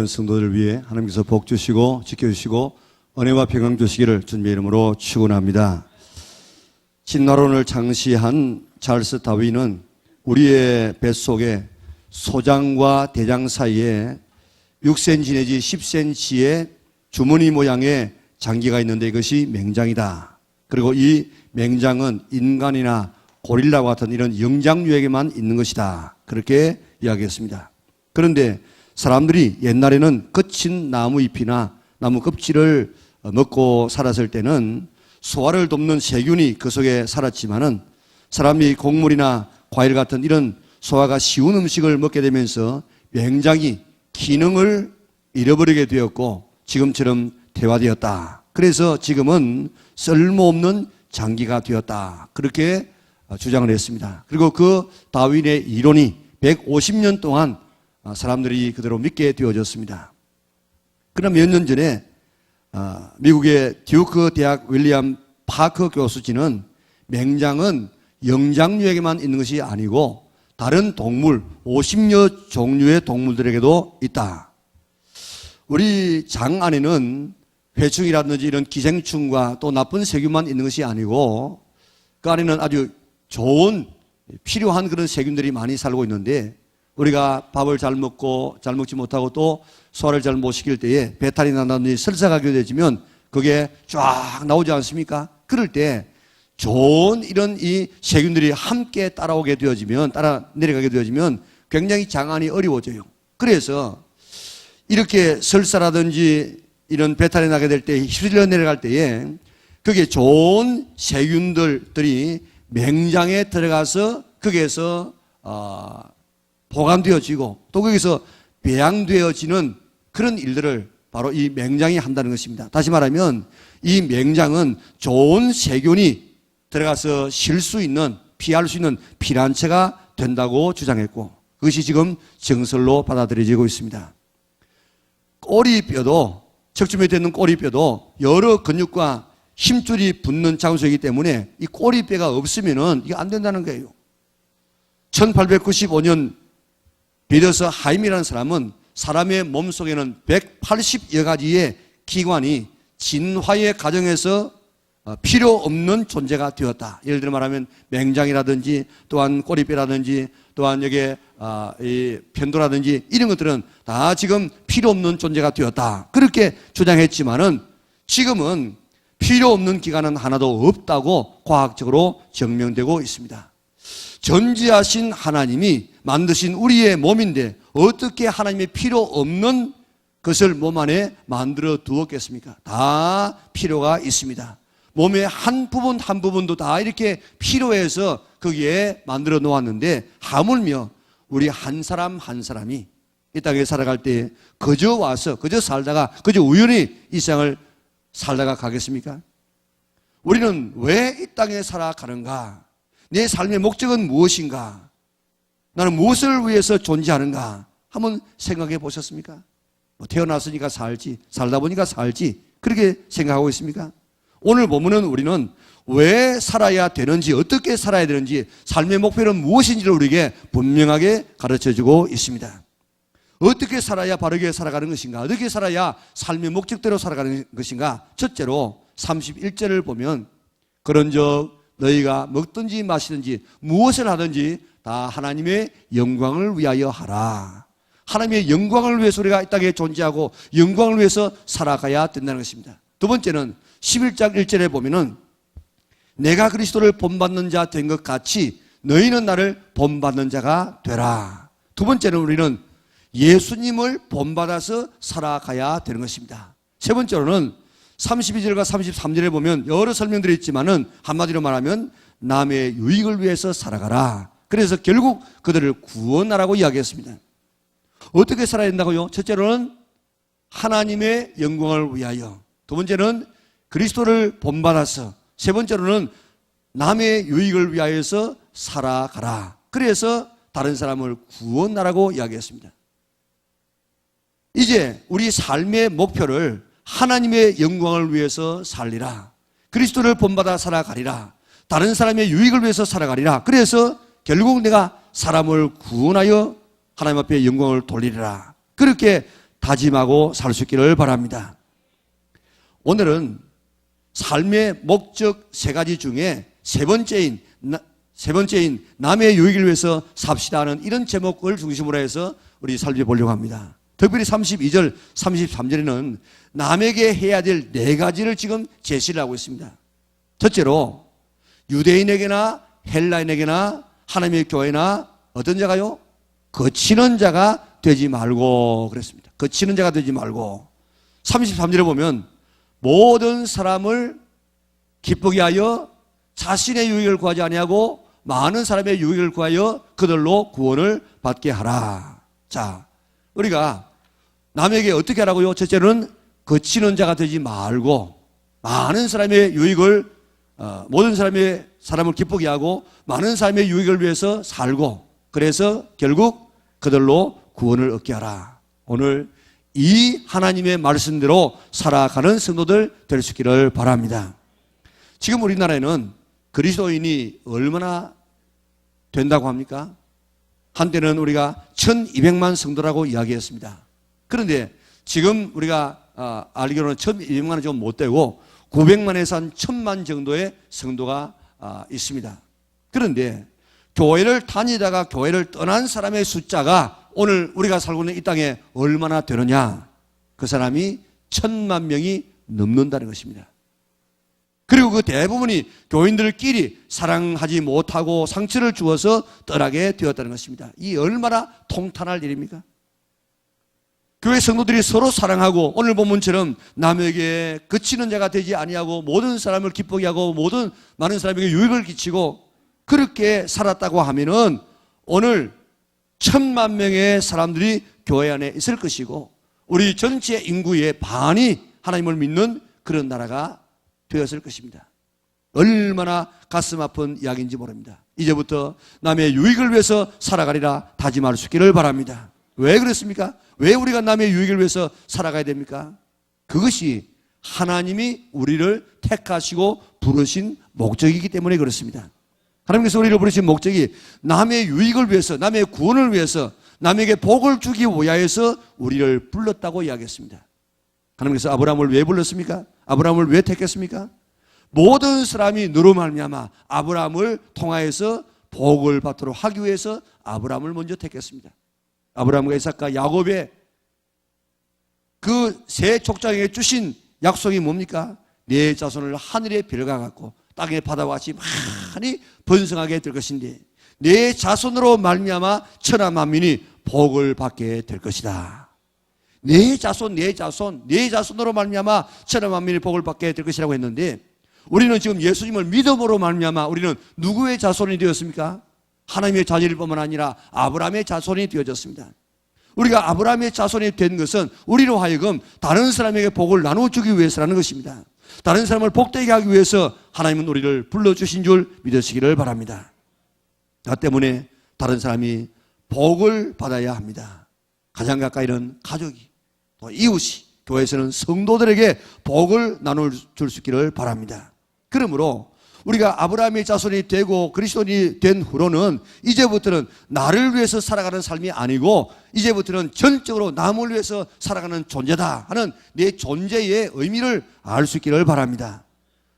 모든 성도들을 위해 하나님께서 복 주시고 지켜주시고 은혜와 평강 주시기를 주님의 이름으로 축원합니다. 진화론을 창시한 찰스 다윈은 우리의 뱃속에 소장과 대장 사이에 6cm 내지 10cm의 주머니 모양의 장기가 있는데 이것이 맹장이다. 그리고 이 맹장은 인간이나 고릴라와 같은 이런 영장류에게만 있는 것이다. 그렇게 이야기했습니다. 그런데 사람들이 옛날에는 거친 나무 잎이나 나무 껍질을 먹고 살았을 때는 소화를 돕는 세균이 그 속에 살았지만은 사람이 곡물이나 과일 같은 이런 소화가 쉬운 음식을 먹게 되면서 맹장이 기능을 잃어버리게 되었고 지금처럼 퇴화되었다. 그래서 지금은 쓸모없는 장기가 되었다. 그렇게 주장을 했습니다. 그리고 그 다윈의 이론이 150년 동안 사람들이 그대로 믿게 되어졌습니다. 그러나 몇 년 전에 미국의 듀크 대학 윌리엄 파커 교수진은 맹장은 영장류에게만 있는 것이 아니고 다른 동물 50여 종류의 동물들에게도 있다. 우리 장 안에는 회충이라든지 이런 기생충과 또 나쁜 세균만 있는 것이 아니고 그 안에는 아주 좋은 필요한 그런 세균들이 많이 살고 있는데 우리가 밥을 잘 먹지 못하고 또 소화를 잘 못 시킬 때에 배탈이 난다든지 설사가 되어지면 그게 쫙 나오지 않습니까? 그럴 때 좋은 이런 이 세균들이 함께 따라 내려가게 되어지면 굉장히 장안이 어려워져요. 그래서 이렇게 설사라든지 이런 배탈이 나게 될 때 흘러 내려갈 때에 그게 좋은 세균들이 맹장에 들어가서 거기에서 보관되어지고 또 거기서 배양되어지는 그런 일들을 바로 이 맹장이 한다는 것입니다. 다시 말하면 이 맹장은 좋은 세균이 들어가서 피할 수 있는 피난처가 된다고 주장했고 그것이 지금 정설로 받아들여지고 있습니다. 꼬리뼈도 척추에 되는 꼬리뼈도 여러 근육과 힘줄이 붙는 장소이기 때문에 이 꼬리뼈가 없으면은 이게 안 된다는 거예요. 1895년 비더스 하임이라는 사람은 사람의 몸속에는 180여 가지의 기관이 진화의 과정에서 필요 없는 존재가 되었다. 예를 들어 말하면 맹장이라든지 또한 꼬리뼈라든지 또한 여기에 이 편도라든지 이런 것들은 다 지금 필요 없는 존재가 되었다. 그렇게 주장했지만은 지금은 필요 없는 기관은 하나도 없다고 과학적으로 증명되고 있습니다. 전지하신 하나님이 만드신 우리의 몸인데 어떻게 하나님의 필요 없는 것을 몸 안에 만들어 두었겠습니까? 다 필요가 있습니다. 몸의 한 부분도 다 이렇게 필요해서 거기에 만들어 놓았는데 하물며 우리 한 사람 한 사람이 이 땅에 살아갈 때 그저 와서 그저 살다가 그저 우연히 이 세상을 살다가 가겠습니까? 우리는 왜 이 땅에 살아가는가? 내 삶의 목적은 무엇인가? 나는 무엇을 위해서 존재하는가? 한번 생각해 보셨습니까? 태어났으니까 살지, 살다 보니까 살지 그렇게 생각하고 있습니까? 오늘 보면은 우리는 왜 살아야 되는지 어떻게 살아야 되는지 삶의 목표는 무엇인지를 우리에게 분명하게 가르쳐주고 있습니다. 어떻게 살아야 바르게 살아가는 것인가? 어떻게 살아야 삶의 목적대로 살아가는 것인가? 첫째로 31절을 보면 그런즉 너희가 먹든지 마시든지 무엇을 하든지 다 하나님의 영광을 위하여 하라. 하나님의 영광을 위해서 우리가 이 땅에 존재하고 영광을 위해서 살아가야 된다는 것입니다. 두 번째는 11장 1절에 보면은 내가 그리스도를 본받는 자 된 것 같이 너희는 나를 본받는 자가 되라. 두 번째는 우리는 예수님을 본받아서 살아가야 되는 것입니다. 세 번째로는 32절과 33절에 보면 여러 설명들이 있지만은 한마디로 말하면 남의 유익을 위해서 살아가라. 그래서 결국 그들을 구원하라고 이야기했습니다. 어떻게 살아야 된다고요? 첫째로는 하나님의 영광을 위하여, 두 번째는 그리스도를 본받아서, 세 번째로는 남의 유익을 위하여서 살아가라. 그래서 다른 사람을 구원하라고 이야기했습니다. 이제 우리 삶의 목표를 하나님의 영광을 위해서 살리라. 그리스도를 본받아 살아가리라. 다른 사람의 유익을 위해서 살아가리라. 그래서 결국 내가 사람을 구원하여 하나님 앞에 영광을 돌리리라. 그렇게 다짐하고 살 수 있기를 바랍니다. 오늘은 삶의 목적 세 가지 중에 세 번째인 남의 유익을 위해서 삽시다 하는 이런 제목을 중심으로 해서 우리 살펴보려고 합니다. 특별히 32절, 33절에는 남에게 해야 될 네 가지를 지금 제시를 하고 있습니다. 첫째로 유대인에게나 헬라인에게나 하나님의 교회나 어떤 자가요? 거치는 자가 되지 말고 그랬습니다. 거치는 자가 되지 말고 33절에 보면 모든 사람을 기쁘게 하여 자신의 유익을 구하지 아니하고 많은 사람의 유익을 구하여 그들로 구원을 받게 하라. 자, 우리가 남에게 어떻게 하라고요? 첫째는 거치는 자가 되지 말고 많은 사람의 유익을 모든 사람을 기쁘게 하고 많은 사람의 유익을 위해서 살고 그래서 결국 그들로 구원을 얻게 하라. 오늘 이 하나님의 말씀대로 살아가는 성도들 될 수 있기를 바랍니다. 지금 우리나라에는 그리스도인이 얼마나 된다고 합니까? 한때는 우리가 1200만 성도라고 이야기했습니다. 그런데 지금 우리가 알기로는 1200만은 좀 못 되고 900만에서 한 1000만 정도의 성도가 있습니다. 그런데 교회를 다니다가 교회를 떠난 사람의 숫자가 오늘 우리가 살고 있는 이 땅에 얼마나 되느냐? 그 사람이 1000만 명이 넘는다는 것입니다. 그리고 그 대부분이 교인들끼리 사랑하지 못하고 상처를 주어서 떠나게 되었다는 것입니다. 이 얼마나 통탄할 일입니까? 교회 성도들이 서로 사랑하고 오늘 본문처럼 남에게 그치는 자가 되지 아니하고 모든 사람을 기쁘게 하고 많은 사람에게 유익을 끼치고 그렇게 살았다고 하면은 오늘 1000만 명의 사람들이 교회 안에 있을 것이고 우리 전체 인구의 반이 하나님을 믿는 그런 나라가 되었을 것입니다. 얼마나 가슴 아픈 이야기인지 모릅니다. 이제부터 남의 유익을 위해서 살아가리라 다짐할 수 있기를 바랍니다. 왜 그렇습니까? 왜 우리가 남의 유익을 위해서 살아가야 됩니까? 그것이 하나님이 우리를 택하시고 부르신 목적이기 때문에 그렇습니다. 하나님께서 우리를 부르신 목적이 남의 유익을 위해서, 남의 구원을 위해서, 남에게 복을 주기 위하여서 우리를 불렀다고 이야기했습니다. 하나님께서 아브라함을 왜 불렀습니까? 아브라함을 왜 택했습니까? 모든 사람이 너로 말미암아 아브라함을 통하여서 복을 받도록 하기 위해서 아브라함을 먼저 택했습니다. 아브라함과 이삭과 야곱의 그 세 족장에게 주신 약속이 뭡니까? 네 자손을 하늘의 별과 같고 땅의 바다와 같이 많이 번성하게 될 것인데 네 자손으로 말미암아 천하 만민이 복을 받게 될 것이다. 네 자손으로 말미암아 천하 만민이 복을 받게 될 것이라고 했는데 우리는 지금 예수님을 믿음으로 말미암아 우리는 누구의 자손이 되었습니까? 하나님의 자녀일 뿐만 아니라 아브라함의 자손이 되어졌습니다. 우리가 아브라함의 자손이 된 것은 우리로 하여금 다른 사람에게 복을 나눠주기 위해서라는 것입니다. 다른 사람을 복되게 하기 위해서 하나님은 우리를 불러주신 줄 믿으시기를 바랍니다. 나 때문에 다른 사람이 복을 받아야 합니다. 가장 가까이는 가족이 또 이웃이 교회에서는 성도들에게 복을 나눠줄 수 있기를 바랍니다. 그러므로 우리가 아브라함의 자손이 되고 그리스도인이 된 후로는 이제부터는 나를 위해서 살아가는 삶이 아니고 이제부터는 전적으로 남을 위해서 살아가는 존재다 하는 내 존재의 의미를 알 수 있기를 바랍니다.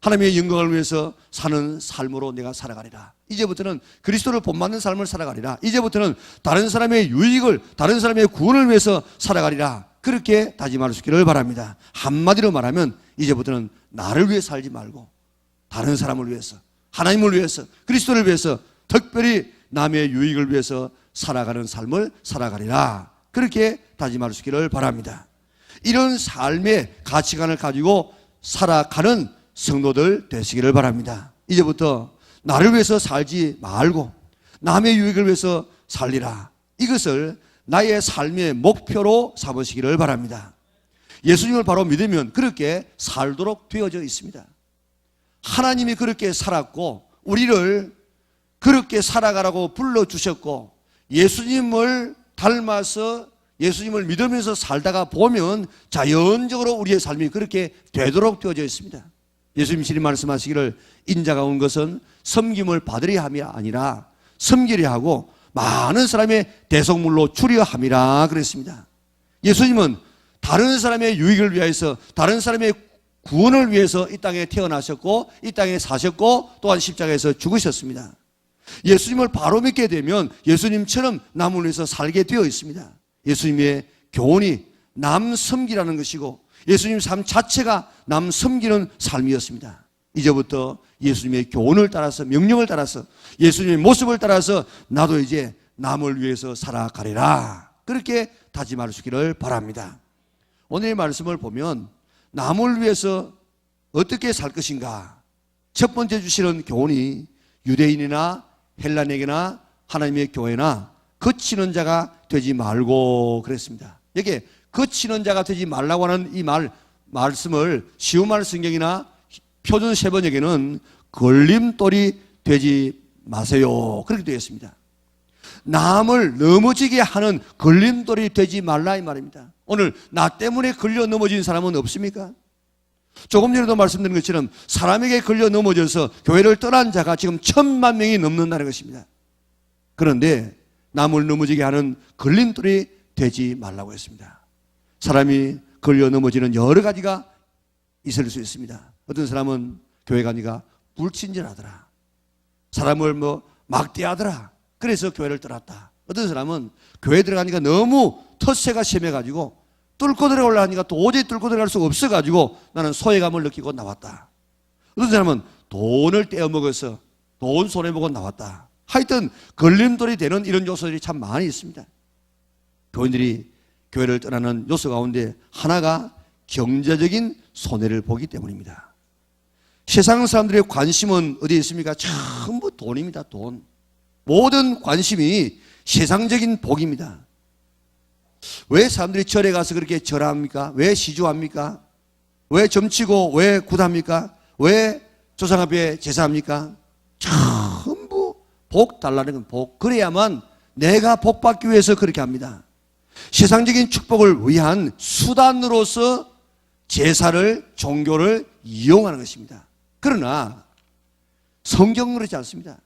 하나님의 영광을 위해서 사는 삶으로 내가 살아가리라. 이제부터는 그리스도를 본받는 삶을 살아가리라. 이제부터는 다른 사람의 유익을, 다른 사람의 구원을 위해서 살아가리라. 그렇게 다짐할 수 있기를 바랍니다. 한마디로 말하면 이제부터는 나를 위해 살지 말고 다른 사람을 위해서, 하나님을 위해서, 그리스도를 위해서 특별히 남의 유익을 위해서 살아가는 삶을 살아가리라. 그렇게 다짐할 수 있기를 바랍니다. 이런 삶의 가치관을 가지고 살아가는 성도들 되시기를 바랍니다. 이제부터 나를 위해서 살지 말고 남의 유익을 위해서 살리라. 이것을 나의 삶의 목표로 삼으시기를 바랍니다. 예수님을 바로 믿으면 그렇게 살도록 되어져 있습니다. 하나님이 그렇게 살았고 우리를 그렇게 살아가라고 불러주셨고 예수님을 닮아서 예수님을 믿으면서 살다가 보면 자연적으로 우리의 삶이 그렇게 되도록 되어져 있습니다. 예수님이 말씀하시기를 인자가 온 것은 섬김을 받으려 함이 아니라 섬기려 하고 많은 사람의 대속물로 주려 함이라 그랬습니다. 예수님은 다른 사람의 유익을 위해서, 다른 사람의 구원을 위해서 이 땅에 태어나셨고 이 땅에 사셨고 또한 십자가에서 죽으셨습니다. 예수님을 바로 믿게 되면 예수님처럼 남을 위해서 살게 되어 있습니다. 예수님의 교훈이 남 섬기라는 것이고 예수님 삶 자체가 남 섬기는 삶이었습니다. 이제부터 예수님의 교훈을 따라서, 명령을 따라서, 예수님의 모습을 따라서 나도 이제 남을 위해서 살아가리라, 그렇게 다짐하시기를 바랍니다. 오늘의 말씀을 보면 남을 위해서 어떻게 살 것인가, 첫 번째 주시는 교훈이 유대인이나 헬라인에게나 하나님의 교회나 거치는 자가 되지 말고 그랬습니다. 여기에 거치는 자가 되지 말라고 하는 이 말씀을 시우말 성경이나 표준 세번역에는 걸림돌이 되지 마세요, 그렇게 되어 있습니다. 남을 넘어지게 하는 걸림돌이 되지 말라 이 말입니다. 오늘 나 때문에 걸려 넘어진 사람은 없습니까? 조금 전에도 말씀드린 것처럼 사람에게 걸려 넘어져서 교회를 떠난 자가 지금 1000만 명이 넘는다는 것입니다. 그런데 남을 넘어지게 하는 걸림돌이 되지 말라고 했습니다. 사람이 걸려 넘어지는 여러 가지가 있을 수 있습니다. 어떤 사람은 교회 가니까 불친절하더라, 사람을 막대하더라, 그래서 교회를 떠났다. 어떤 사람은 교회 들어가니까 너무 텃세가 심해가지고 뚫고 들어가려고 하니까 도저히 뚫고 들어갈 수가 없어가지고 나는 소외감을 느끼고 나왔다. 어떤 사람은 돈을 떼어먹어서 돈 손해보고 나왔다. 하여튼 걸림돌이 되는 이런 요소들이 참 많이 있습니다. 교인들이 교회를 떠나는 요소 가운데 하나가 경제적인 손해를 보기 때문입니다. 세상 사람들의 관심은 어디에 있습니까? 전부 돈입니다. 돈. 모든 관심이 세상적인 복입니다. 왜 사람들이 절에 가서 그렇게 절합니까? 왜 시주합니까? 왜 점치고 왜 굿합니까? 왜 조상 앞에 제사합니까? 전부 복 달라는 건 복. 그래야만 내가 복 받기 위해서 그렇게 합니다. 세상적인 축복을 위한 수단으로서 제사를, 종교를 이용하는 것입니다. 그러나 성경은 그렇지 않습니다.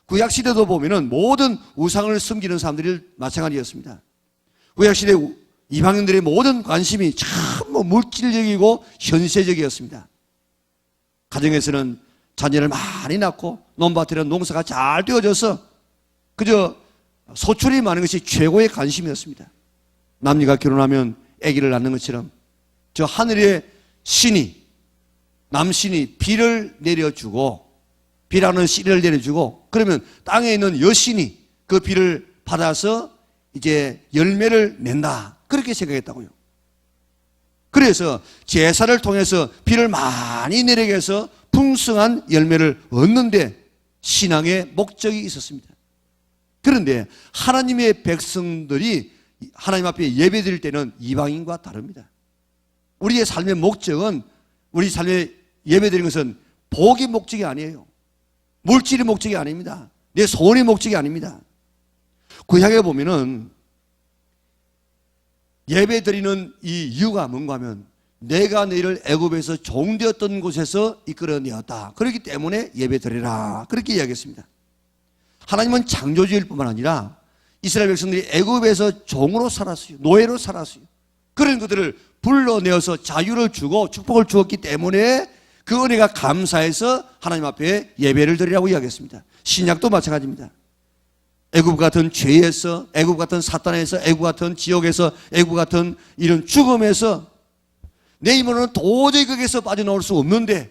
구약시대도 보면은 모든 우상을 섬기는 사람들이 마찬가지였습니다. 구약시대 이방인들의 모든 관심이 참 물질적이고 현세적이었습니다. 가정에서는 자녀를 많이 낳고 논밭에는 농사가 잘 되어져서 그저 소출이 많은 것이 최고의 관심이었습니다. 남녀가 결혼하면 아기를 낳는 것처럼 저 하늘의 신이, 남신이 비를 내려주고 비라는 씨를 내려주고 그러면 땅에 있는 여신이 그 비를 받아서 이제 열매를 낸다, 그렇게 생각했다고요. 그래서 제사를 통해서 비를 많이 내리게 해서 풍성한 열매를 얻는데 신앙의 목적이 있었습니다. 그런데 하나님의 백성들이 하나님 앞에 예배드릴 때는 이방인과 다릅니다. 우리의 삶의 목적은, 우리 삶의 예배드리는 것은 복이 목적이 아니에요. 물질이 목적이 아닙니다. 내 소원이 목적이 아닙니다. 구약에 보면은 예배드리는 이 이유가 뭔가 하면 내가 너희를 애굽에서 종되었던 곳에서 이끌어내었다, 그렇기 때문에 예배드리라, 그렇게 이야기했습니다. 하나님은 창조주일 뿐만 아니라 이스라엘 백성들이 애굽에서 종으로 살았어요. 노예로 살았어요. 그런 그들을 불러내어서 자유를 주고 축복을 주었기 때문에 그 은혜가 감사해서 하나님 앞에 예배를 드리라고 이야기했습니다. 신약도 마찬가지입니다. 애굽 같은 죄에서, 애굽 같은 사탄에서, 애굽 같은 지옥에서, 애굽 같은 이런 죽음에서 내 힘으로는 도저히 거기에서 빠져나올 수 없는데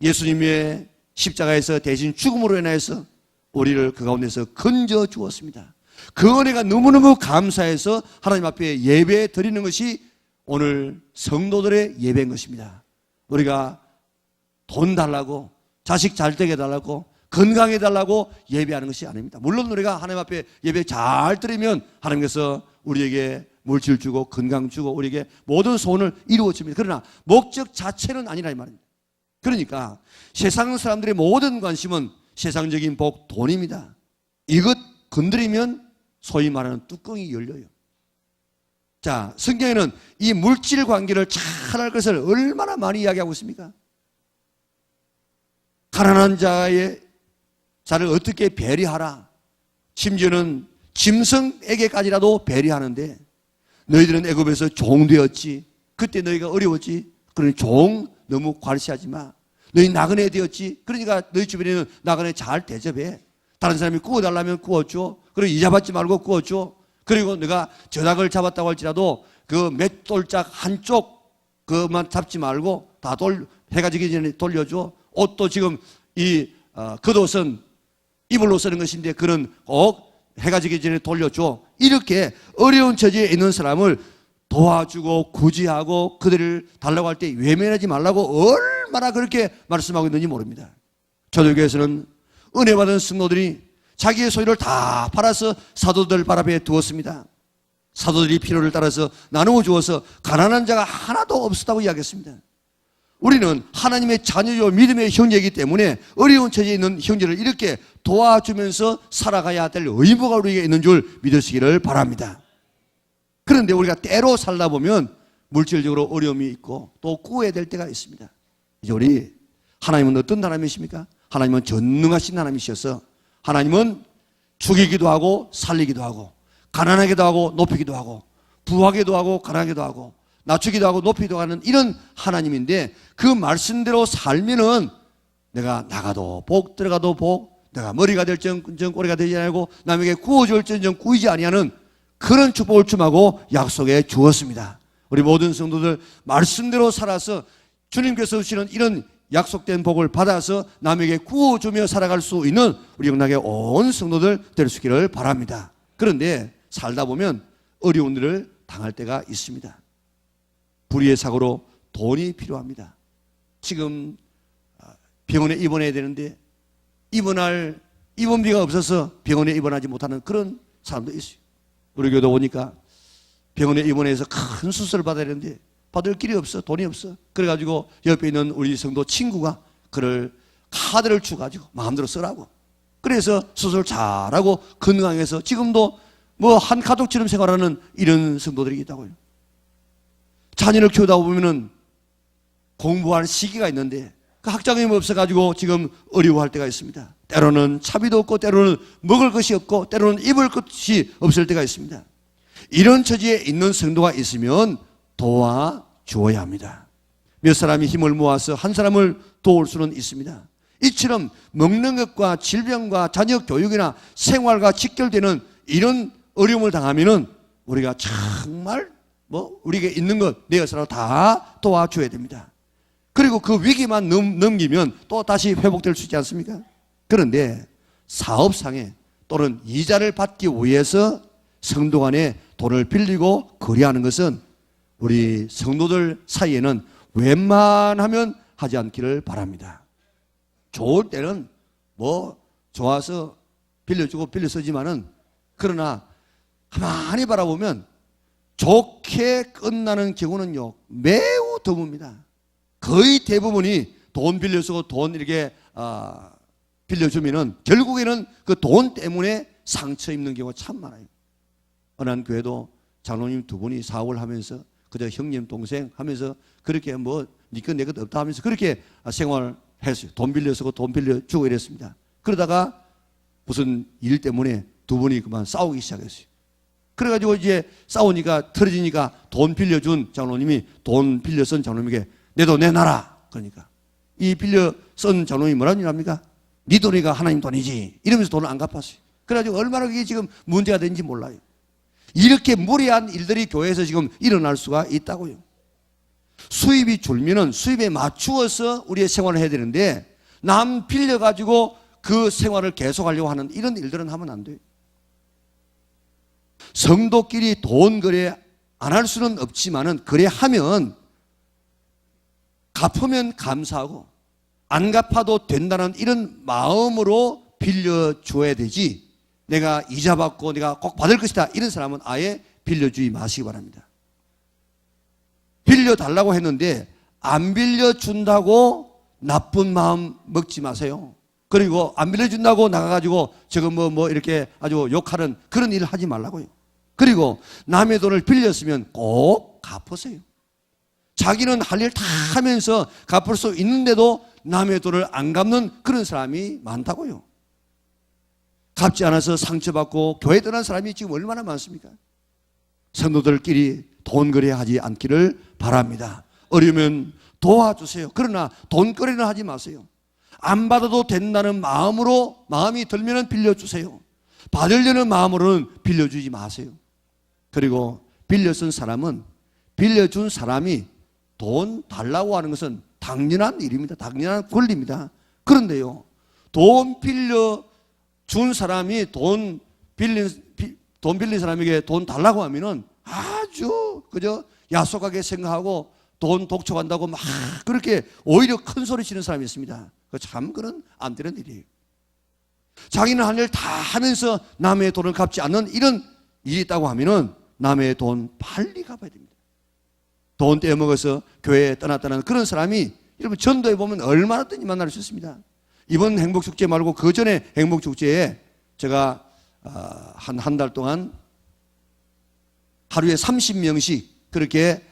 예수님의 십자가에서 대신 죽음으로 인해서 우리를 그 가운데서 건져 주었습니다. 그 은혜가 너무너무 감사해서 하나님 앞에 예배 드리는 것이 오늘 성도들의 예배인 것입니다. 우리가 돈 달라고, 자식 잘 되게 달라고, 건강해 달라고 예배하는 것이 아닙니다. 물론 우리가 하나님 앞에 예배 잘 드리면 하나님께서 우리에게 물질 주고 건강 주고 우리에게 모든 소원을 이루어 줍니다. 그러나 목적 자체는 아니라 이 말입니다. 그러니까 세상 사람들의 모든 관심은 세상적인 복, 돈입니다. 이것 건드리면 소위 말하는 뚜껑이 열려요. 자, 성경에는 이 물질 관계를 잘할 것을 얼마나 많이 이야기하고 있습니까? 가난한 자의 자를 어떻게 배려하라, 심지어는 짐승에게까지라도 배려하는데 너희들은 애굽에서 종 되었지. 그때 너희가 어려웠지. 그러니 종 너무 과시하지 마. 너희 나그네 되었지. 그러니까 너희 주변에는 나그네 잘 대접해. 다른 사람이 구워달라면 구워줘. 그리고 이자 받지 말고 구워줘. 그리고 내가 저닭을 잡았다고 할지라도 그 맷돌짝 한쪽 그만 잡지 말고 다 해가 지기 전에 돌려줘. 옷도 지금 겉옷은 이불로 쓰는 것인데 그런 꼭 해가 지기 전에 돌려줘. 이렇게 어려운 처지에 있는 사람을 도와주고 구제하고 그들을 달라고 할 때 외면하지 말라고 얼마나 그렇게 말씀하고 있는지 모릅니다. 초대교회에서는 은혜 받은 성도들이 자기의 소유를 다 팔아서 사도들 발 앞에 두었습니다. 사도들이 필요를 따라서 나누어 주어서 가난한 자가 하나도 없었다고 이야기했습니다. 우리는 하나님의 자녀요 믿음의 형제이기 때문에 어려운 처지에 있는 형제를 이렇게 도와주면서 살아가야 될 의무가 우리에게 있는 줄 믿으시기를 바랍니다. 그런데 우리가 때로 살다 보면 물질적으로 어려움이 있고 또 구해야 될 때가 있습니다. 이제 우리 하나님은 어떤 하나님이십니까? 하나님은 전능하신 하나님이셔서 하나님은 죽이기도 하고 살리기도 하고 가난하기도 하고 높이기도 하고 부하기도 하고 가난하기도 하고 낮추기도 하고 높이기도 하는 이런 하나님인데 그 말씀대로 살면은 내가 나가도 복 들어가도 복 내가 머리가 될지언정 꼬리가 되지 아니하고 남에게 구워줄지언정 구이지 아니하는 그런 축복을 주마고 약속해 주었습니다. 우리 모든 성도들 말씀대로 살아서 주님께서 주시는 이런 약속된 복을 받아서 남에게 구워주며 살아갈 수 있는 우리 영락의 온 성도들 될 수 있기를 바랍니다. 그런데 살다 보면 어려운 일을 당할 때가 있습니다. 불의의 사고로 돈이 필요합니다. 지금 병원에 입원해야 되는데 입원할 입원비가 없어서 병원에 입원하지 못하는 그런 사람도 있어요. 우리 교도 오니까 병원에 입원해서 큰 수술을 받아야 되는데 받을 길이 없어. 돈이 없어. 그래가지고 옆에 있는 우리 성도 친구가 그를 카드를 주가지고 마음대로 쓰라고. 그래서 수술 잘하고 건강해서 지금도 뭐 한 가족처럼 생활하는 이런 성도들이 있다고요. 자녀를 키우다 보면은 공부할 시기가 있는데 그 학자금이 없어가지고 지금 어려워할 때가 있습니다. 때로는 차비도 없고 때로는 먹을 것이 없고 때로는 입을 것이 없을 때가 있습니다. 이런 처지에 있는 성도가 있으면 도와주어야 합니다. 몇 사람이 힘을 모아서 한 사람을 도울 수는 있습니다. 이처럼 먹는 것과 질병과 자녀 교육이나 생활과 직결되는 이런 어려움을 당하면은 우리가 정말 우리에게 있는 것 내 것으로 다 도와줘야 됩니다. 그리고 그 위기만 넘기면 또 다시 회복될 수 있지 않습니까? 그런데 사업상에 또는 이자를 받기 위해서 성도 간에 돈을 빌리고 거래하는 것은 우리 성도들 사이에는 웬만하면 하지 않기를 바랍니다. 좋을 때는 좋아서 빌려주고 빌려 쓰지만은 그러나 가만히 바라보면 좋게 끝나는 경우는요 매우 드뭅니다. 거의 대부분이 돈 빌려 쓰고 돈 이렇게 빌려주면은 결국에는 그 돈 때문에 상처 입는 경우가 참 많아요. 어느 한 교회도 장로님 두 분이 사업을 하면서 그저 형님 동생 하면서 그렇게 니꺼 내 것 없다 하면서 그렇게 생활했어요. 돈 빌려 쓰고 돈 빌려주고 이랬습니다. 그러다가 무슨 일 때문에 두 분이 그만 싸우기 시작했어요. 그래가지고 이제 싸우니까 틀어지니까 돈 빌려준 장로님이 돈 빌려 쓴 장로님에게 내 돈 내놔라. 그러니까 이 빌려 쓴 장로님이 뭐라는 줄 압니까? 네 돈이가 하나님 돈이지 이러면서 돈을 안 갚았어요. 그래가지고 얼마나 그게 지금 문제가 되는지 몰라요. 이렇게 무리한 일들이 교회에서 지금 일어날 수가 있다고요. 수입이 줄면은 수입에 맞추어서 우리의 생활을 해야 되는데 남 빌려가지고 그 생활을 계속하려고 하는 이런 일들은 하면 안 돼요. 성도끼리 돈 거래 안 할 수는 없지만은 거래하면 갚으면 감사하고 안 갚아도 된다는 이런 마음으로 빌려줘야 되지 내가 이자 받고 내가 꼭 받을 것이다 이런 사람은 아예 빌려주지 마시기 바랍니다. 빌려달라고 했는데 안 빌려준다고 나쁜 마음 먹지 마세요. 그리고 안 빌려준다고 나가가지고 저거 이렇게 아주 욕하는 그런 일을 하지 말라고요. 그리고 남의 돈을 빌렸으면 꼭 갚으세요. 자기는 할 일 다 하면서 갚을 수 있는데도 남의 돈을 안 갚는 그런 사람이 많다고요. 갚지 않아서 상처받고 교회 떠난 사람이 지금 얼마나 많습니까? 성도들끼리 돈거래하지 않기를 바랍니다. 어려우면 도와주세요. 그러나 돈거래는 하지 마세요. 안 받아도 된다는 마음이 들면 빌려주세요. 받으려는 마음으로는 빌려주지 마세요. 그리고 빌려준 사람이 돈 달라고 하는 것은 당연한 일입니다. 당연한 권리입니다. 그런데요, 돈 빌려준 사람이 돈 빌린 사람에게 돈 달라고 하면은 아주 그저 야속하게 생각하고 돈 독촉한다고 막 그렇게 오히려 큰 소리 치는 사람이 있습니다. 참 그건 안 되는 일이에요. 자기는 할 일 다 하면서 남의 돈을 갚지 않는 이런 일이 있다고 하면은 남의 돈 빨리 갚아야 됩니다. 돈 떼어먹어서 교회에 떠났다는 그런 사람이 여러분 전도에 보면 얼마나든지 만날 수 있습니다. 이번 행복축제 말고 그 전에 행복축제에 제가 한 달 동안 하루에 30명씩 그렇게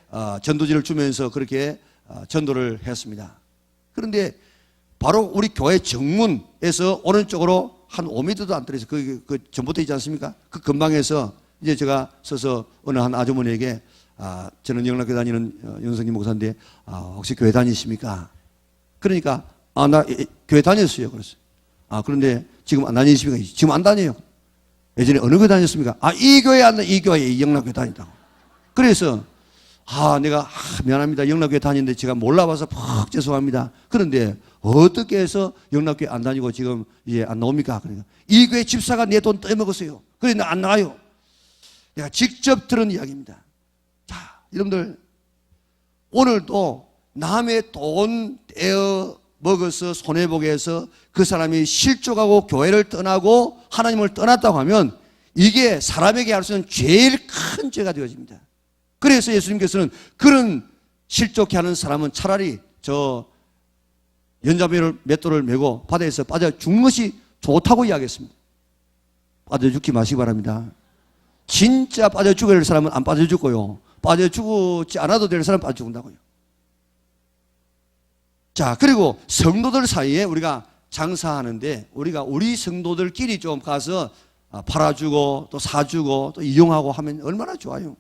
전도지를 주면서 그렇게 전도를 했습니다. 그런데 바로 우리 교회 정문에서 오른쪽으로 한 5m도 안 떨어져서 그 전봇대 있지 않습니까? 그 근방에서 이제 제가 서서 어느 한 아주머니에게 저는 영락교회 다니는 윤성기 목사인데 혹시 교회 다니십니까? 그러니까 나 교회 다녔어요. 그랬어요. 그런데 지금 안 다니십니까? 지금 안 다녀요. 예전에 어느 교회 다녔습니까? 이 교회 안 다, 이 교회 영락교회 다닌다고. 그래서 내가 미안합니다. 영락교회 다니는데 제가 몰라봐서 푹 죄송합니다. 그런데 어떻게 해서 영락교회 안 다니고 지금 이제 안 나옵니까? 그러니까 이 교회 집사가 내 돈 떼먹었어요. 그래서 안 나가요. 내가 직접 들은 이야기입니다. 자, 여러분들 오늘도 남의 돈 떼어 먹어서 손해보게 해서 그 사람이 실족하고 교회를 떠나고 하나님을 떠났다고 하면 이게 사람에게 할 수 있는 제일 큰 죄가 되어집니다. 그래서 예수님께서는 그런 실족해 하는 사람은 차라리 저 맷돌을 메고 바다에서 빠져 죽는 것이 좋다고 이야기했습니다. 빠져 죽지 마시기 바랍니다. 진짜 빠져 죽어야 될 사람은 안 빠져 죽고요. 빠져 죽지 않아도 될 사람은 빠져 죽는다고요. 자, 그리고 성도들 사이에 우리가 장사하는데 우리 성도들끼리 좀 가서 팔아주고 또 사주고 또 이용하고 하면 얼마나 좋아요.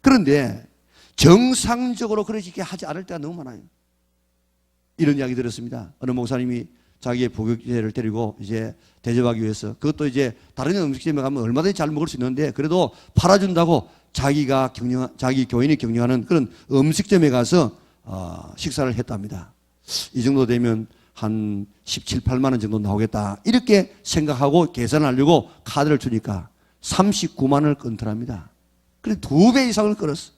그런데 정상적으로 그렇게 하지 않을 때가 너무 많아요. 이런 이야기 들었습니다. 어느 목사님이 자기의 부교제를 데리고 이제 대접하기 위해서 그것도 이제 다른 음식점에 가면 얼마든지 잘 먹을 수 있는데 그래도 팔아준다고 자기 교인이 경영하는 그런 음식점에 가서 식사를 했답니다. 이 정도 되면 한 17, 8만 원 정도 나오겠다. 이렇게 생각하고 계산하려고 카드를 주니까 39만 원을 건투합니다. 그래서 2배 이상을 끌었어.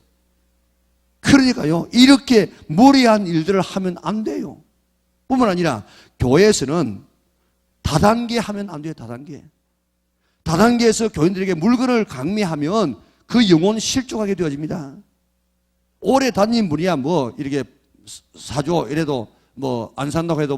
그러니까요, 이렇게 무리한 일들을 하면 안 돼요. 뿐만 아니라 교회에서는 다단계 하면 안 돼요. 다단계에서 교인들에게 물건을 강매하면 그 영혼 실족하게 되어집니다. 오래 다닌 분이야 이렇게 사줘 이래도 안 산다고 해도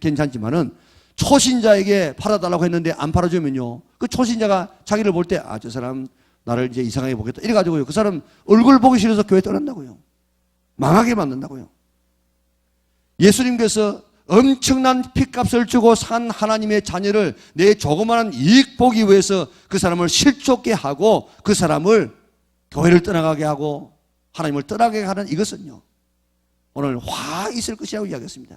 괜찮지만은 초신자에게 팔아달라고 했는데 안 팔아주면요, 그 초신자가 자기를 볼 때 저 사람 나를 이제 이상하게 보겠다 이래가지고요, 그 사람 얼굴 보기 싫어서 교회 떠난다고요. 망하게 만든다고요. 예수님께서 엄청난 핏값을 주고 산 하나님의 자녀를 내 조그마한 이익 보기 위해서 그 사람을 실족게 하고 그 사람을 교회를 떠나가게 하고 하나님을 떠나게 하는 이것은요, 오늘 화 있을 것이라고 이야기했습니다.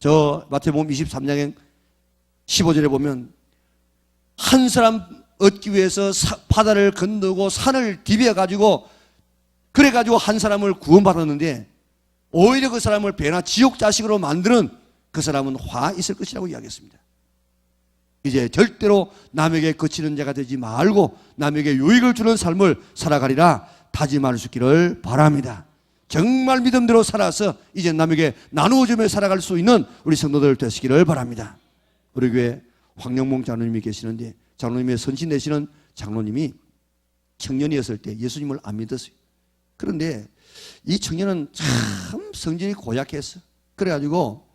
저 마태복음 23장의 15절에 보면 한 사람 얻기 위해서 바다를 건너고 산을 디벼가지고 그래가지고 한 사람을 구원받았는데 오히려 그 사람을 배나 지옥 자식으로 만드는 그 사람은 화 있을 것이라고 이야기했습니다. 이제 절대로 남에게 거치는 자가 되지 말고 남에게 유익을 주는 삶을 살아가리라 다짐할 수 있기를 바랍니다. 정말 믿음대로 살아서 이제 남에게 나누어주며 살아갈 수 있는 우리 성도들 되시기를 바랍니다. 우리 교회 황영봉 장로님이 계시는데 장로님의 선신 되시는 장로님이 청년이었을 때 예수님을 안 믿었어요. 그런데 이 청년은 참 성질이 고약했어. 그래가지고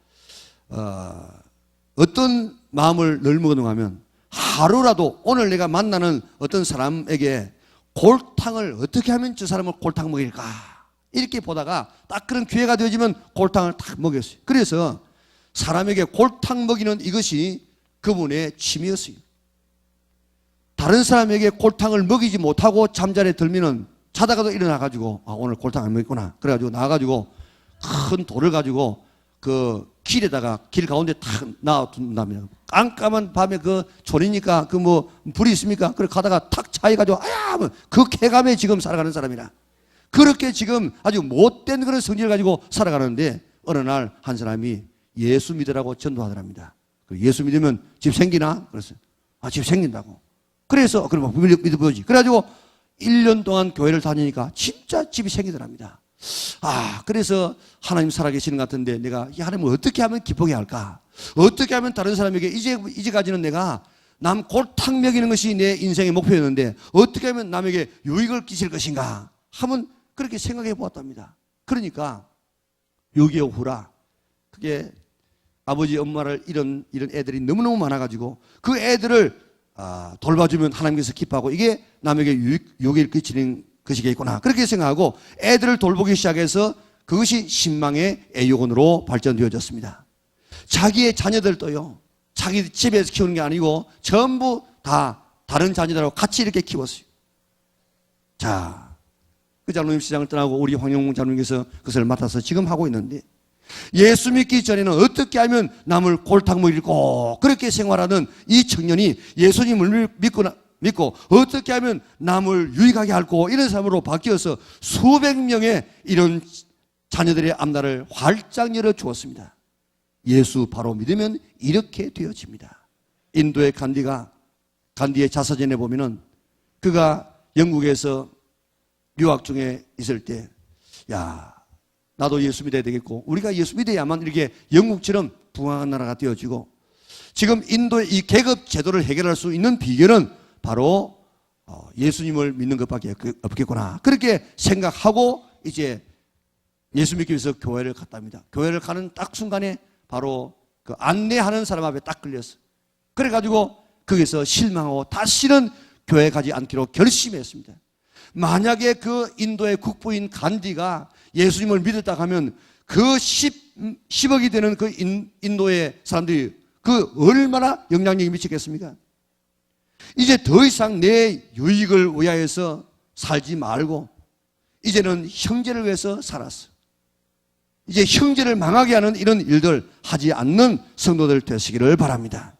어떤 마음을 늘 먹었는가 하면 하루라도 오늘 내가 만나는 어떤 사람에게 골탕을 어떻게 하면 저 사람을 골탕 먹일까 이렇게 보다가 딱 그런 기회가 되어지면 골탕을 딱 먹였어요. 그래서 사람에게 골탕 먹이는 이것이 그분의 취미였어요. 다른 사람에게 골탕을 먹이지 못하고 잠자리에 들면은 자다가도 일어나가지고 오늘 골탕 안 먹겠구나. 그래가지고 나와가지고 큰 돌을 가지고 그 길에다가 길 가운데 탁 놔둔답니다. 깜깜한 밤에 그 졸이니까 그 뭐 불이 있습니까? 그래 가다가 탁 차해가지고 그 쾌감에 지금 살아가는 사람이라. 그렇게 지금 아주 못된 그런 성질을 가지고 살아가는데 어느 날 한 사람이 예수 믿으라고 전도하더랍니다. 예수 믿으면 집 생기나? 그랬어요. 집 생긴다고. 그래서 그럼 믿어보지. 그래가지고 1년 동안 교회를 다니니까 진짜 집이 생기더랍니다. 그래서 하나님 살아계시는 것 같은데 내가 이 하나님을 어떻게 하면 기쁘게 할까? 어떻게 하면 다른 사람에게 이제까지는 내가 남 골탕 먹이는 것이 내 인생의 목표였는데 어떻게 하면 남에게 유익을 끼칠 것인가? 하면 그렇게 생각해 보았답니다. 그러니까 6.25 후라 그게 아버지 엄마를 잃은 애들이 너무너무 많아가지고 그 애들을 돌봐주면 하나님께서 기뻐하고 이게 남에게 유익을 끼치는 것이겠구나 그렇게 생각하고 애들을 돌보기 시작해서 그것이 신망의 애육원으로 발전되어졌습니다. 자기의 자녀들도요 자기 집에서 키우는 게 아니고 전부 다 다른 자녀들하고 같이 이렇게 키웠어요. 자, 그 장로님 시장을 떠나고 우리 황영웅 장로님께서 그것을 맡아서 지금 하고 있는데 예수 믿기 전에는 어떻게 하면 남을 골탕 먹이고 그렇게 생활하는 이 청년이 예수님을 믿고 어떻게 하면 남을 유익하게 할고 이런 삶으로 바뀌어서 수백 명의 이런 자녀들의 앞날을 활짝 열어 주었습니다. 예수 바로 믿으면 이렇게 되어집니다. 인도의 간디의 자서전에 보면은 그가 영국에서 유학 중에 있을 때 나도 예수 믿어야 되겠고 우리가 예수 믿어야만 이렇게 영국처럼 부강한 나라가 되어지고 지금 인도의 이 계급 제도를 해결할 수 있는 비결은 바로 예수님을 믿는 것밖에 없겠구나 그렇게 생각하고 이제 예수 믿기 위해서 교회를 갔답니다. 교회를 가는 딱 순간에 바로 그 안내하는 사람 앞에 딱 걸렸어. 그래가지고 거기서 실망하고 다시는 교회 가지 않기로 결심했습니다. 만약에 그 인도의 국부인 간디가 예수님을 믿었다 하면 그 10억이 되는 그 인도의 사람들이 그 얼마나 영향력이 미치겠습니까? 이제 더 이상 내 유익을 위하여서 살지 말고 이제는 형제를 위해서 살았어. 이제 형제를 망하게 하는 이런 일들 하지 않는 성도들 되시기를 바랍니다.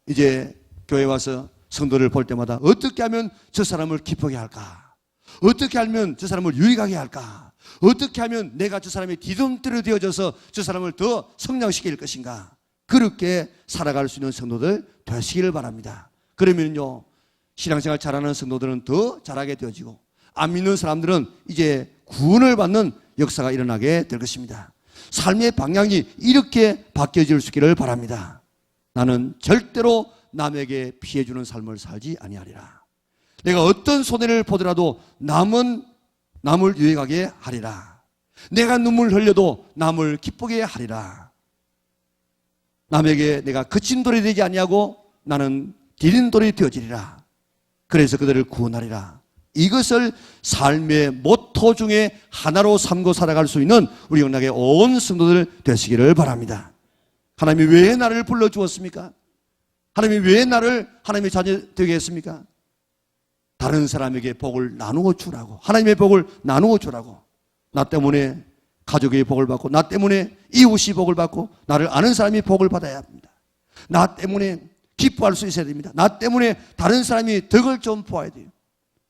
이제 교회 와서 성도를 볼 때마다 어떻게 하면 저 사람을 기쁘게 할까? 어떻게 하면 저 사람을 유익하게 할까? 어떻게 하면 내가 저 사람의 뒤통수로 되어져서 저 사람을 더 성장시킬 것인가? 그렇게 살아갈 수 있는 성도들 되시기를 바랍니다. 그러면요 신앙생활 잘하는 성도들은 더 잘하게 되어지고 안 믿는 사람들은 이제 구원을 받는 역사가 일어나게 될 것입니다. 삶의 방향이 이렇게 바뀌어질 수 있기를 바랍니다. 나는 절대로 남에게 피해주는 삶을 살지 아니하리라. 내가 어떤 손해를 보더라도 남을 유익하게 하리라. 내가 눈물 흘려도 남을 기쁘게 하리라. 남에게 내가 그친 돌이 되지 아니하고 나는 디딘 돌이 되어지리라. 그래서 그들을 구원하리라. 이것을 삶의 모토 중에 하나로 삼고 살아갈 수 있는 우리 영락의 온 성도들 되시기를 바랍니다. 하나님이 왜 나를 불러주었습니까? 하나님이 왜 나를 하나님의 자녀 되게 했습니까? 다른 사람에게 복을 나누어 주라고. 하나님의 복을 나누어 주라고. 나 때문에 가족의 복을 받고 나 때문에 이웃이 복을 받고 나를 아는 사람이 복을 받아야 합니다. 나 때문에 기뻐할 수 있어야 됩니다. 나 때문에 다른 사람이 덕을 좀 보아야 돼요.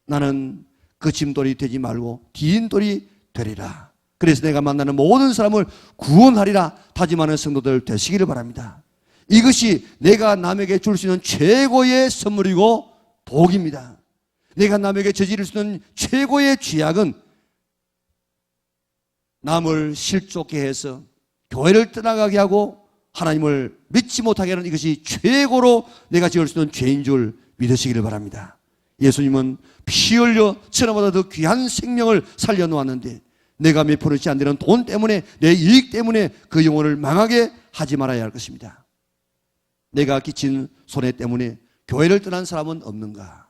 나는 거침돌이 되지 말고 디딘돌이 되리라. 그래서 내가 만나는 모든 사람을 구원하리라 다짐하는 성도들 되시기를 바랍니다. 이것이 내가 남에게 줄 수 있는 최고의 선물이고 복입니다. 내가 남에게 저지를 수 있는 최고의 죄악은 남을 실족해 해서 교회를 떠나가게 하고 하나님을 믿지 못하게 하는 이것이 최고로 내가 지을 수 있는 죄인 줄 믿으시기를 바랍니다. 예수님은 피 흘려 천하보다 더 귀한 생명을 살려놓았는데 내가 몇 프로씩 안 되는 돈 때문에 내 이익 때문에 그 영혼을 망하게 하지 말아야 할 것입니다. 내가 끼친 손해 때문에 교회를 떠난 사람은 없는가?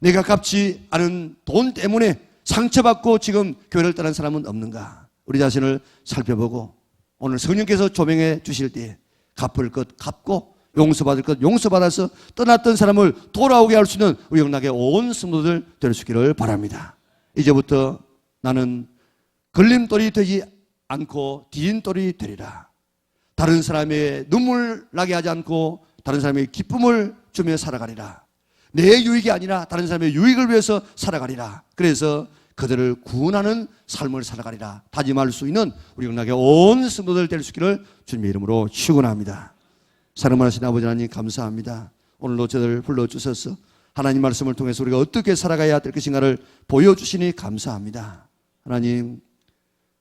내가 갚지 않은 돈 때문에 상처받고 지금 교회를 떠난 사람은 없는가? 우리 자신을 살펴보고 오늘 성령께서 조명해 주실 때 갚을 것 갚고 용서받을 것 용서받아서 떠났던 사람을 돌아오게 할 수 있는 우리 영락의 온 성도들 될 수 있기를 바랍니다. 이제부터 나는 걸림돌이 되지 않고 디딤돌이 되리라. 다른 사람의 눈물 나게 하지 않고 다른 사람의 기쁨을 주며 살아가리라. 내 유익이 아니라 다른 사람의 유익을 위해서 살아가리라. 그래서 그들을 구원하는 삶을 살아가리라 다짐할 수 있는 우리 영락의 온 성도들 될 수 있기를 주님의 이름으로 축원합니다. 사랑하신 아버지 하나님 감사합니다. 오늘도 저들을 불러주셔서 하나님 말씀을 통해서 우리가 어떻게 살아가야 될 것인가를 보여주시니 감사합니다.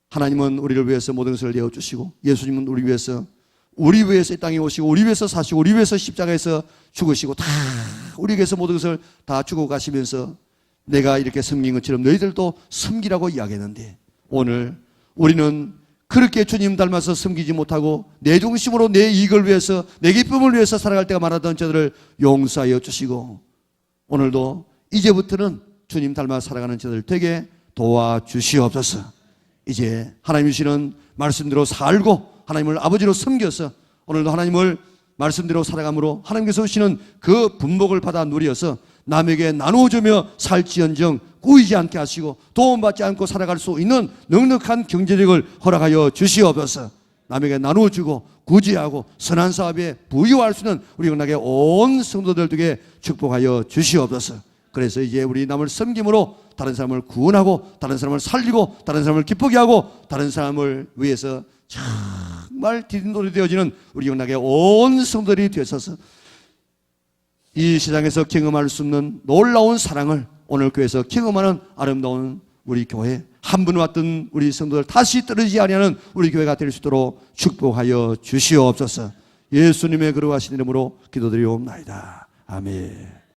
하나님은 우리를 위해서 모든 것을 내어주시고 예수님은 우리 위해서 이 땅에 오시고 우리 위해서 사시고 우리 위해서 십자가에서 죽으시고 다 우리 위해서 모든 것을 다 주고 가시면서 내가 이렇게 섬긴 것처럼 너희들도 섬기라고 이야기했는데 오늘 우리는 그렇게 주님 닮아서 섬기지 못하고 내 중심으로 내 이익을 위해서 내 기쁨을 위해서 살아갈 때가 많았던 저들을 용서하여 주시고 오늘도 이제부터는 주님 닮아 살아가는 저들 되게 도와주시옵소서. 이제 하나님 주시는 말씀대로 살고 하나님을 아버지로 섬겨서 오늘도 하나님을 말씀대로 살아감으로 하나님께서 주시는 그 분복을 받아 누려서 남에게 나누어주며 살지언정 꾸이지 않게 하시고 도움받지 않고 살아갈 수 있는 넉넉한 경제력을 허락하여 주시옵소서. 남에게 나누어주고 구제하고 선한 사업에 부유할 수 있는 우리 영락의 온 성도들 되게 축복하여 주시옵소서. 그래서 이제 우리 남을 섬김으로 다른 사람을 구원하고 다른 사람을 살리고 다른 사람을 기쁘게 하고 다른 사람을 위해서 정말 디딤돌이 되어지는 우리 영락의 온 성도들이 되셔서 이 세상에서 경험할 수 없는 놀라운 사랑을 오늘 교회에서 경험하는 아름다운 우리 교회 한 분 왔던 우리 성도들 다시 떨어지지 아니하는 우리 교회가 될 수 있도록 축복하여 주시옵소서. 예수님의 거룩하신 이름으로 기도드리옵나이다. 아멘.